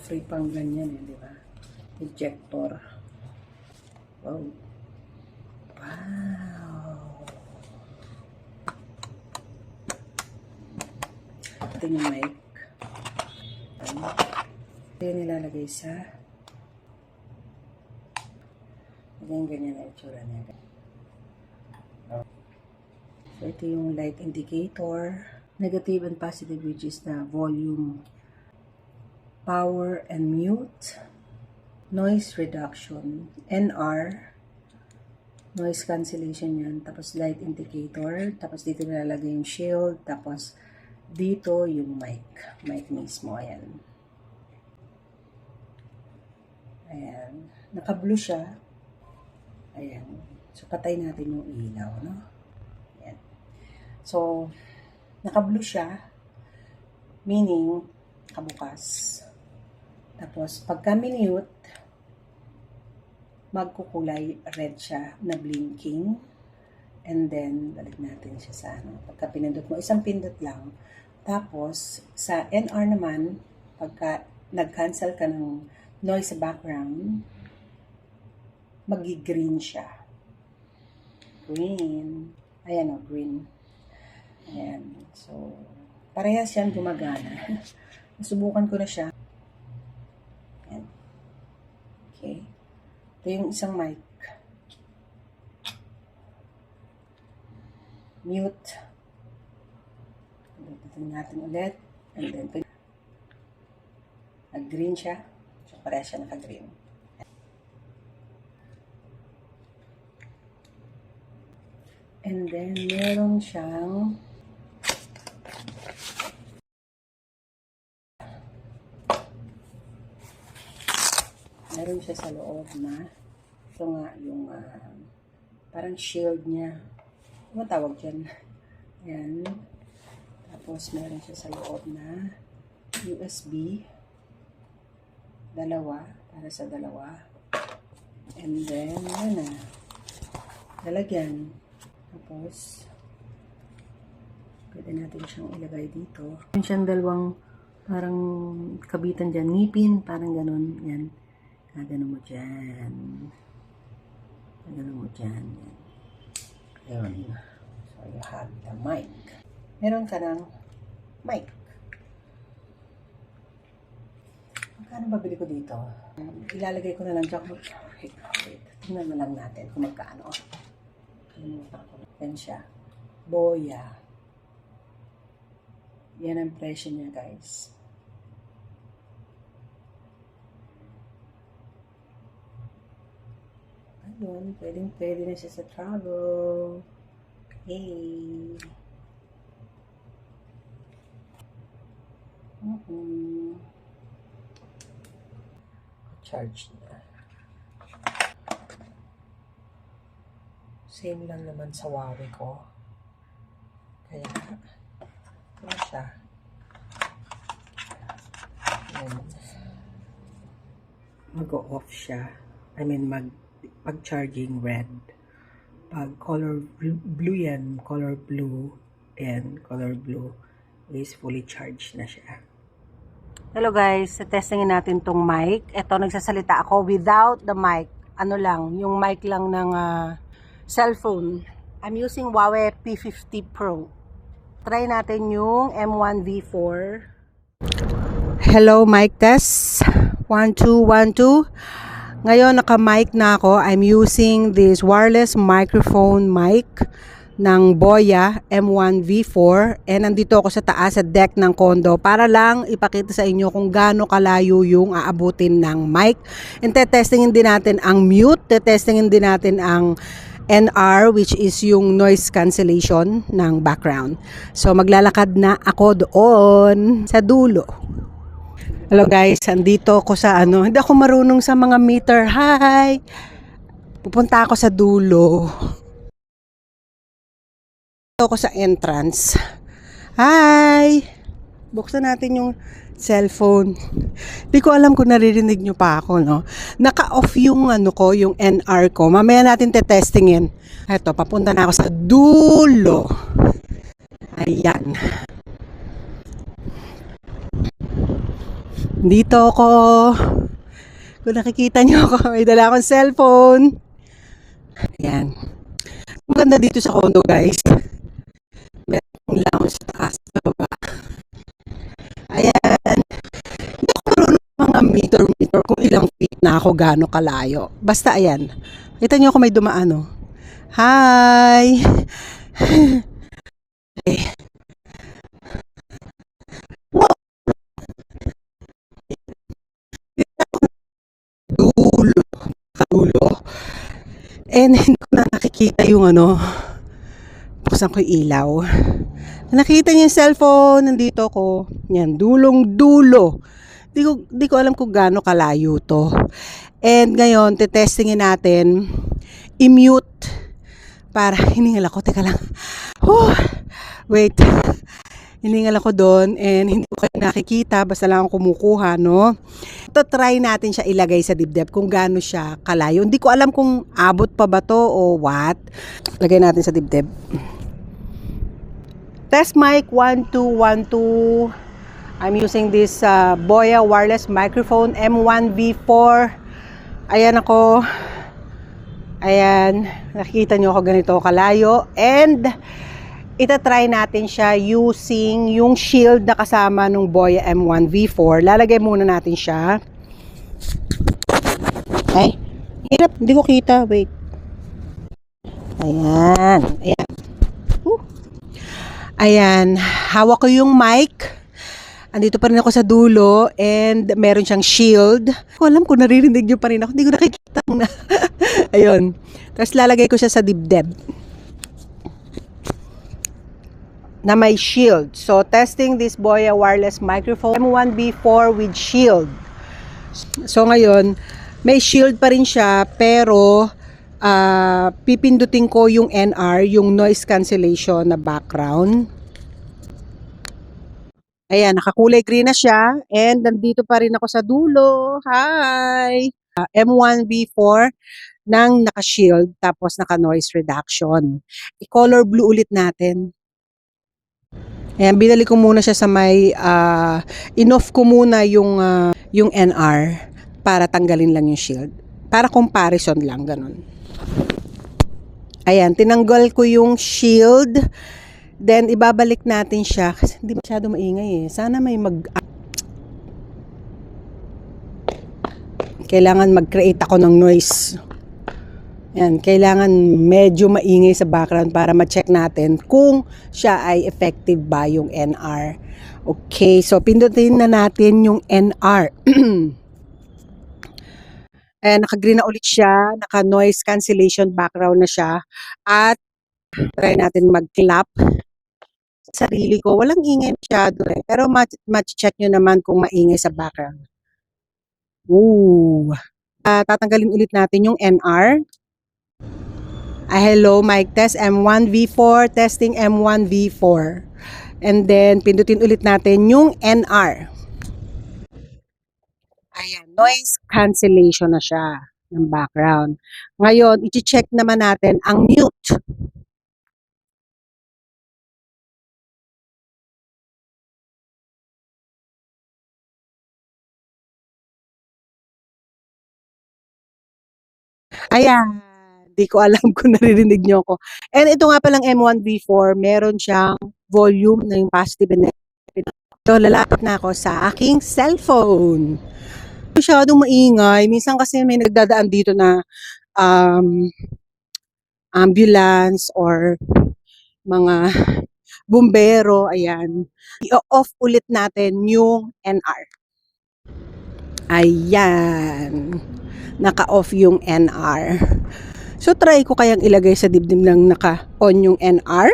free pang ganyan eh, di ba? Ejector. Wow. Wow. Ito yung mic. Ito yung nilalagay sa ganyan na itsura niya. So, ito yung light indicator. Negative and positive, which is the volume, power and mute, noise reduction, NR, noise cancellation yan, tapos light indicator, tapos dito nilalagay yung shield, tapos dito yung mic mismo, ayan. Ayan, naka-blue siya. Ayan. So, patay natin yung ilaw, no? Ayan. So, naka-blue siya, meaning, kabukas. Tapos, pagka minute, magkukulay red siya na blinking. And then, balik natin siya sa ano. Pagka pinindot mo, isang pindot lang. Tapos, sa NR naman, pagka nag-cancel ka ng noise sa background, magi-green siya. Green. Ayan o, green. Ayan. So, parehas yan gumagana. Nasubukan ko na siya. Ayan. Okay. Ito yung isang mic. Mute. Ito natin ulit. And then, nag-green siya. So, parehas siya naka-green. And then, meron siyang siya sa loob na ito nga yung parang shield niya. Ano tawag dyan? Ayan. Tapos, meron siya sa loob na USB. Dalawa. Para sa dalawa. And then, yun na. Lalagyan. Tapos, pwede natin siyang ilagay dito. Meron siyang dalawang parang kabitan dyan. Ngipin, parang ganun. Yan. Gaganon mo dyan. Gaganon mo dyan. Yan. So, you have the mic. Meron ka ng mic. Magkano babili ko dito? Ilalagay ko na lang dyan. Wait. Tingnan na lang natin kung magkano. Yan siya. Boya. Yan ang presyo niya, guys. Ayun, pwede na siya sa travel. Hey. Charge na. Same lang naman sa Huawei ko. Kaya, ito siya. Mag-off siya. I mean, pag-charging red. Pag color blue yan, color blue, and color blue is fully charged na siya. Hello guys, testingin natin tong mic. Ito, nagsasalita ako without the mic. Ano lang, yung mic lang ng cellphone. I'm using Huawei P50 Pro. Try natin yung M1 V4. Hello, mic test. 1, 2, 1, 2. Ngayon, naka-mic na ako. I'm using this wireless microphone mic ng Boya M1 V4. And nandito ako sa taas sa deck ng condo para lang ipakita sa inyo kung gaano kalayo yung aabutin ng mic. And testingin din natin ang mute. Testingin din natin ang NR, which is yung noise cancellation ng background. So, maglalakad na ako doon sa dulo. Hello guys, andito ako sa hindi ako marunong sa mga meter. Hi! Pupunta ako sa dulo. Dito ako sa entrance. Hi! Buksan natin yung cellphone. Hindi ko alam kung naririnig nyo pa ako, no? Naka-off yung yung NR ko. Mamaya natin testingin. Eto, papunta na ako sa dulo. Ayan. Dito ako. Kung nakikita niyo ako, may dala akong cellphone. Ayan. Maganda dito sa condo, guys. Meron lounge sa taas sa baba. Ayan. Hindi ako marunong mga meter kung ilang feet na ako, gaano kalayo. Basta ayan. Kita niyo ako may dumaan, oh. Hi! Eh, dulo. Dulo. And hindi ko na nakikita yung ano. Buksan ko yung ilaw. Nakita niyo yung cellphone, nandito ko. Yan, dulong-dulo. Di ko alam kung gaano kalayo to. And ngayon, tetestingin natin. I-mute. Para, hiningal ako. Teka lang. Wait. Hiningal ako doon and hindi ko kayo nakikita. Basta lang ako kumukuha, no? Ito, try natin siya ilagay sa dibdib kung gaano siya kalayo. Hindi ko alam kung abot pa ba to o what. Lagay natin sa dibdib. Test mic 1 2 1 2. I'm using this Boya wireless microphone M1V4. Ayan ako. Ayan, nakikita nyo ako ganito kalayo. And itatry natin siya using yung shield na kasama ng Boya M1V4. Lalagay muna natin siya. Ay, hirap, hindi ko kita. Wait. Ayan, ayan. Ayan, hawak ko yung mic. Andito pa rin ako sa dulo and meron siyang shield. Ko alam kung naririnig nyo pa rin ako. Hindi ko nakikita na. Ayun. Tapos lalagay ko siya sa dibdib. Na may shield. So, testing this Boya wireless microphone M1B4 with shield. So, ngayon, may shield pa rin siya pero pipindutin ko yung NR, yung noise cancellation na background. Ayan, nakakulay green na siya and nandito pa rin ako sa dulo. Hi! M1V4 nang naka-shield tapos naka-noise reduction. I-color blue ulit natin. Ayan, binalik ko muna siya sa may in-off ko muna yung NR para tanggalin lang yung shield. Para comparison lang, ganun. Ayan, tinanggal ko yung shield. Then, ibabalik natin siya. Kasi hindi masyado maingay eh. Sana may kailangan mag-create ako ng noise. Ayan, kailangan medyo maingay sa background para ma-check natin kung siya ay effective ba yung NR. Okay, so pindutin na natin yung NR. Ayan, naka-green na ulit siya. Naka-noise cancellation background na siya. At try natin mag-clap. Sarili ko, walang ingay masyado eh. Pero ma-check nyo naman kung maingay sa background. Ooh. Tatanggalin ulit natin yung NR. Hello, mic test M1V4. Testing M1V4. And then, pindutin ulit natin yung NR. Ayan, noise cancellation na siya ng background. Ngayon, i-check naman natin ang mute. Ayan, di ko alam kung naririnig nyo ako. And ito nga palang M1V4, meron siyang volume na yung positive and negative. So, lalapit na ako sa aking cellphone. Masyadong maingay. Minsan kasi may nagdadaan dito na ambulance or mga bumbero. Ayan. I-off ulit natin yung NR. Ayan. Naka-off yung NR. So, try ko kayang ilagay sa dibdib ng naka-on yung NR.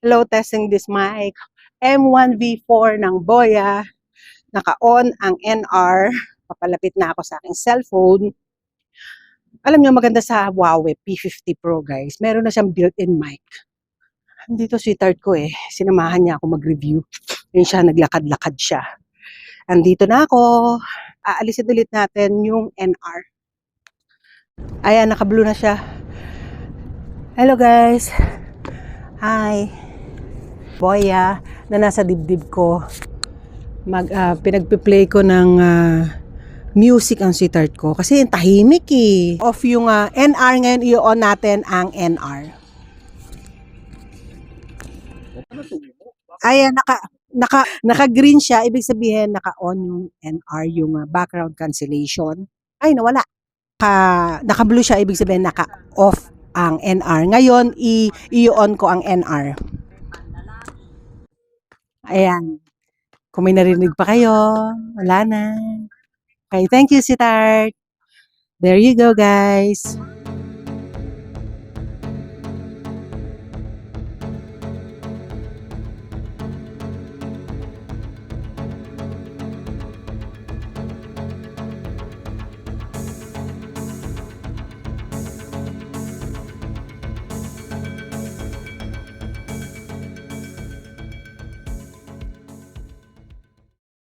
Hello, testing this mic. M1V4 ng Boya. Naka-on ang NR. Papalapit na ako sa aking cellphone. Alam nyo, maganda sa Huawei P50 Pro, guys. Meron na siyang built-in mic. Dito sweetheart ko eh. Sinamahan niya ako mag-review. Yun siya, naglakad-lakad siya. Andito na ako. Aalisin ulit natin yung NR. Ayan, naka-blue na siya. Hello guys. Hi. boya na nasa dibdib ko. Pinagpi-play ko ng music ang sweetheart ko kasi tahimik eh. Off yung NR ngayon, i-on natin ang NR. Ayan, naka-green siya, ibig sabihin naka-on yung NR, yung background cancellation. Ay, nawala. Naka-blue siya, ibig sabihin naka-off ang NR. Ngayon, i-on ko ang NR. Ayan. Kung may narinig pa kayo, wala na. Okay, thank you, sweetheart. There you go, guys.